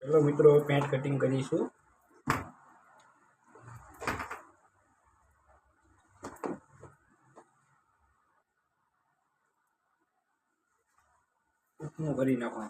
चलो मित्रों paint cutting करीशू। उपमो करी नाखो।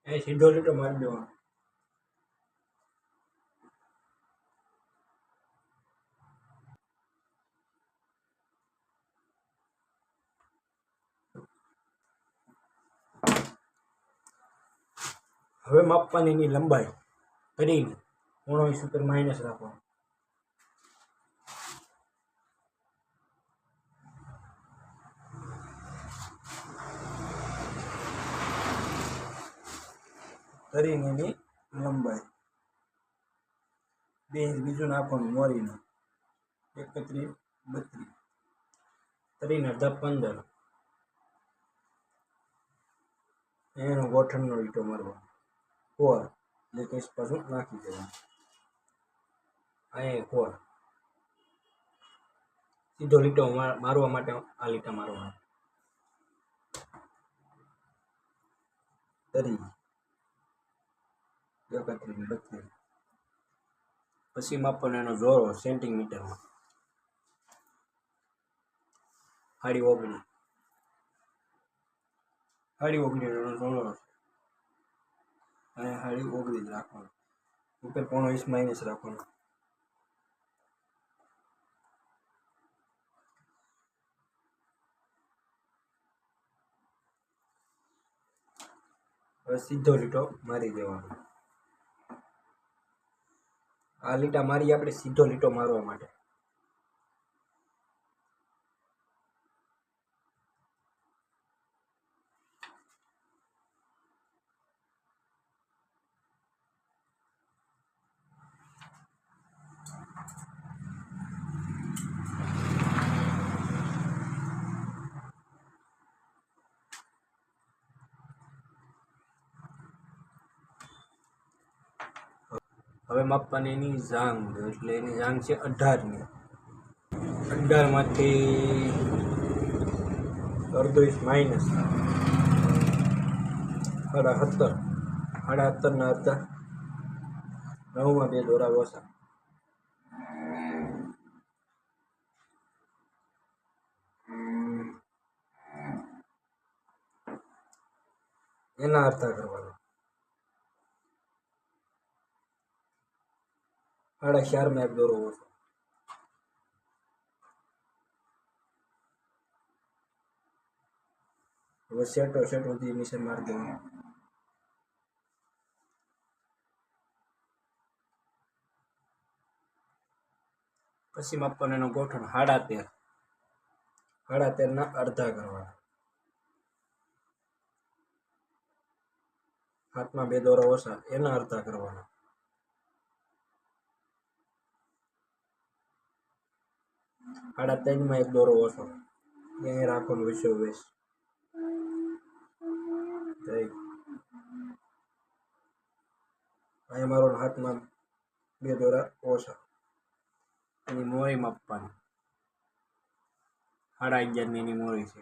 ए सीधो लीटो मार दो। હવે માપવાની ની લંબાઈ કરીને 19 ઉપર માઈનસ રાખો। કરીને ની લંબાઈ 2 ઇંચ બીજું નાખવાનું મોરીને 31 32 કરીને અડધા 15 એનો ગોઠણનો લીટો મારવાનો 4 જે કેસ પાછું નાખી દેવાનું। અહીં 4 सीधो लीटो मारवा माटे आ लीटा मारवाना। तरी 31 32 पछी मापવાનો एनो जोरो सेंटीमीटर में 8.9 एनो जोरो अहीं 8.9 राखवानो। ऊपर 0.5 माइनस राखवानो। सीधो लीटो मारी देवानो। आ लीटा मारी आपणे सीधो लीटो मारवा माटे। હવે માપવાની એની જાંગ એટલે એની જાંગ છે 18 ની। 18 માંથી અડધો ઇંચ માઇનસ 17.5 17.5 ના અડધા 9 માં 2 દોરા ઓછા એના અડધા કરવાના 4.5 માં 1 દોરો ઓછો। હવે સેટો નીચે મારી દેવાનો। પછી માપવાનો એનો ગોઠણ 13.5 13.5 ના અડધા કરવાના। હાથમાં 2 દોરા ઓછા એના અડધા કરવાના। 3.5 માં 1 દોરો ઓછો એ રાખવાનો વિશે વેસ અહીં મારો હાથમાં 2 દોરા ઓછા એની મોરી માપવાની 11.5 ની એની મોરી છે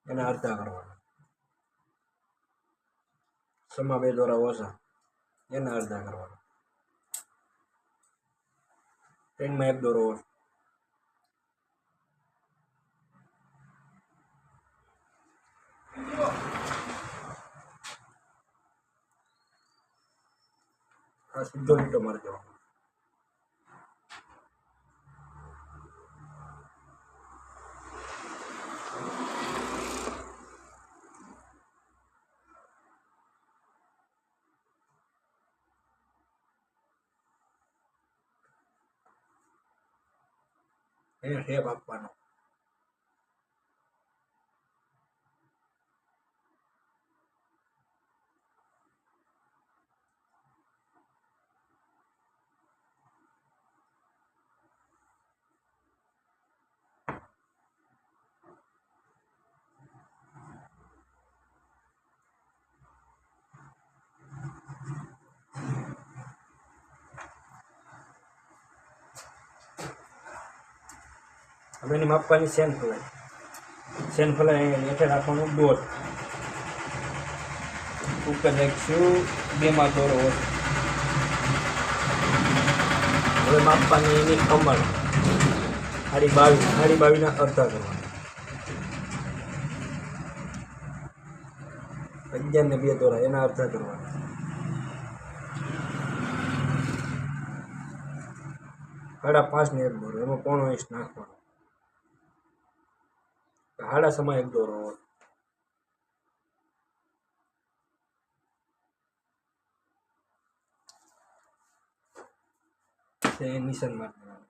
એના અડધા કરવાના। સમા 2 દોરા ઓછા એના અડધા કરવાના। 3 માં 1 દોરો ઓછો આ સીધો લીટો મારી દેવાનો। એને ટેપ આપવાનો। હવે એની માપવાની સેન ફલાય અહીંયા હેઠે રાખવાનું દોઢ, ઉપર રાખીશું 2માં દોરો. હવે માપવાની એની કમર 22.5 અડધા કરવાના. 11 ને 2 દોરા એના અડધા કરવાના. 5.5 ને 1 દોરો એમાં 0.5 ઇંચ નાખવાનો. 6.5 1 દોરો હોય તે નિશાન મારી દેવાનું.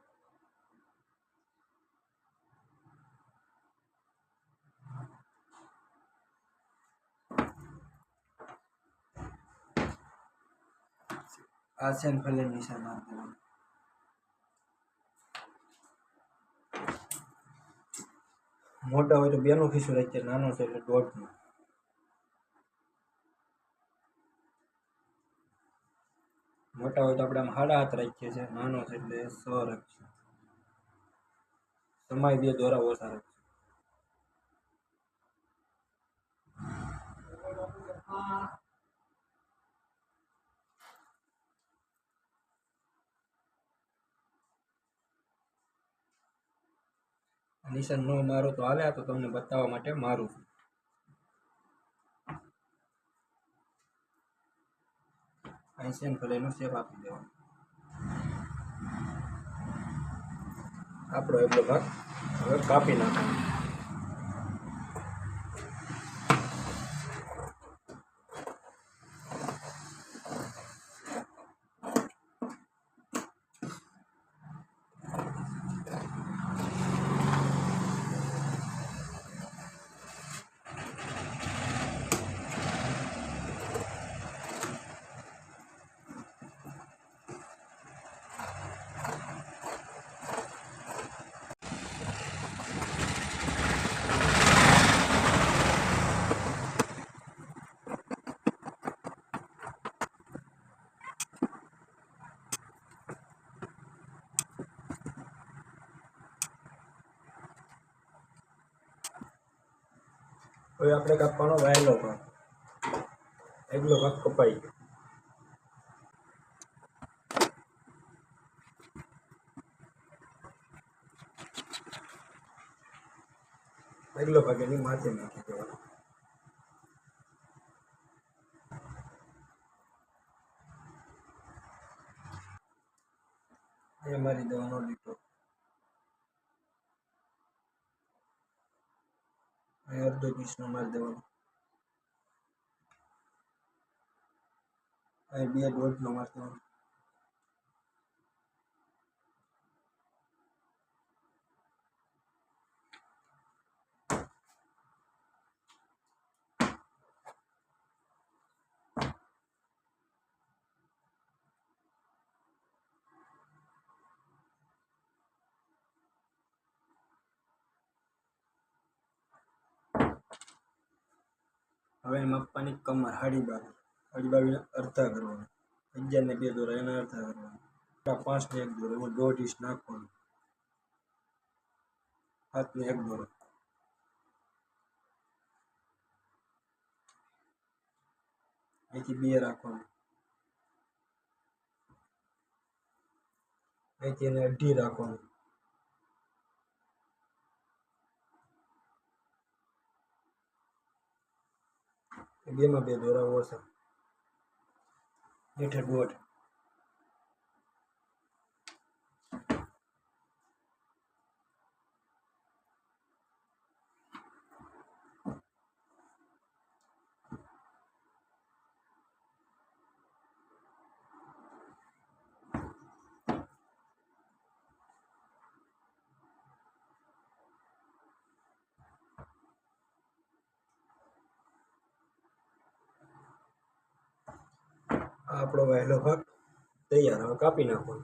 આ સેન ફલે નિશાન મારી દેવાનું. મોટા હોય તો 2 નું ખીસું રાખીએ, નાનો છે એટલે 1.5 નું. મોટા હોય તો આપણે આમ 7.5 રાખીએ છીએ, નાનો છે એટલે 6 રાખીએ. સમય 2 દોરા ઓછા રાખીએ. નિશાન ન મારો તો હાલે, તો તમને બતાવવા માટે મારું છું. અહીં સેન ફલેનો શેપ આપી દેવાનો. આપણો એટલો ભાગ હવે કાપી નાખવાનો. હવે આપણે કાપવાનો વાયેલો ભાગ. આગલો ભાગ કપાઈ ગયો. આગલો ભાગ એની માથે નાખી દેવાનો. અહીંયા મારી દેવાનો લીટો. અહીં અડધો પીસનો મારી દેવાનો. અહીં 2.5 નો મારી દેવાનો. હવે માપવાની કમર 22.5 અડધા કરવાના. 11 ને 2 દોરા એના અડધા કરવાના. 5 ને 1 દોરો એમાં 1.5 ઇંચ નાખવાનું. 7 ને 1 દોરો. અહીંથી 2 રાખવાનું. અહીંથી એને 2.5 રાખવાનું. બેમાં 2 દોરા ઓછા. હેઠે 1.5. આપણો વહેલો ભાગ તૈયાર. હવે કાપી નાખવાનો.